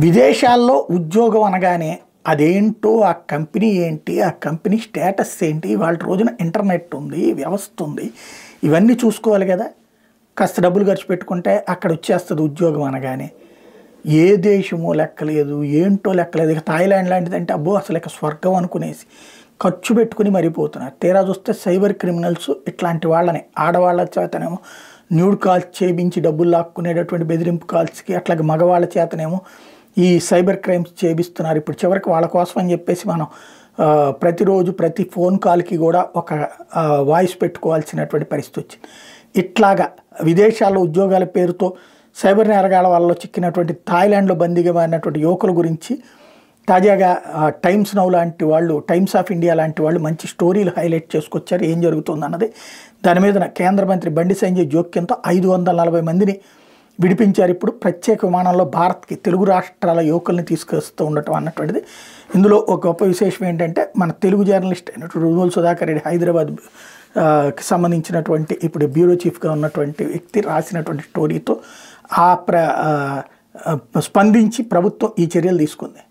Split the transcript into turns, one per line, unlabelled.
విదేశాల్లో ఉద్యోగం అనగానే అదేంటో, ఆ కంపెనీ ఏంటి, ఆ కంపెనీ స్టేటస్ ఏంటి, వాళ్ళ రోజున ఇంటర్నెట్ ఉంది, వ్యవస్థ ఉంది, ఇవన్నీ చూసుకోవాలి కదా. కాస్త డబ్బులు ఖర్చు పెట్టుకుంటే అక్కడ వచ్చేస్తుంది ఉద్యోగం అనగానే. ఏ దేశమో లెక్కలేదు, ఏంటో లెక్కలేదు. ఇక థాయిలాండ్ లాంటిదంటే అబ్బో అసలు ఇక స్వర్గం అనుకునేసి ఖర్చు పెట్టుకుని మరిపోతున్నారు. తీరా చూస్తే సైబర్ క్రిమినల్స్ ఇట్లాంటి వాళ్ళని, ఆడవాళ్ళ చేతనేమో న్యూడ్ కాల్స్ చేయించి డబ్బులు లాక్కునేటటువంటి బెదిరింపు కాల్స్కి, అట్లాగే మగవాళ్ళ చేతనేమో ఈ సైబర్ క్రైమ్స్ చేపిస్తున్నారు. ఇప్పుడు చివరికి వాళ్ళ కోసం అని చెప్పేసి మనం ప్రతిరోజు ప్రతి ఫోన్ కాల్కి కూడా ఒక వాయిస్ పెట్టుకోవాల్సినటువంటి పరిస్థితి వచ్చింది. ఇట్లాగా విదేశాల్లో ఉద్యోగాల పేరుతో సైబర్ నేరగాళ్ల వల్ల చిక్కినటువంటి థాయిలాండ్లో బందీగా మారినటువంటి యువకుల గురించి తాజాగా టైమ్స్ నౌ లాంటి వాళ్ళు, టైమ్స్ ఆఫ్ ఇండియా లాంటి వాళ్ళు మంచి స్టోరీలు హైలైట్ చేసుకొచ్చారు. ఏం జరుగుతుంది అన్నది దాని మీద కేంద్ర మంత్రి బండి సంజయ్ జోక్యంతో 540 మందిని విడిపించారు. ఇప్పుడు ప్రత్యేక విమానంలో భారత్కి తెలుగు రాష్ట్రాల యువకుల్ని తీసుకొస్తూ ఉండటం అన్నటువంటిది. ఇందులో ఒక గొప్ప విశేషం ఏంటంటే, మన తెలుగు జర్నలిస్ట్ అయినటువంటి రుజువుల సుధాకర్ రెడ్డి, హైదరాబాద్కి సంబంధించినటువంటి ఇప్పుడు బ్యూరో చీఫ్గా ఉన్నటువంటి వ్యక్తి రాసినటువంటి స్టోరీతో స్పందించి ప్రభుత్వం ఈ చర్యలు తీసుకుంది.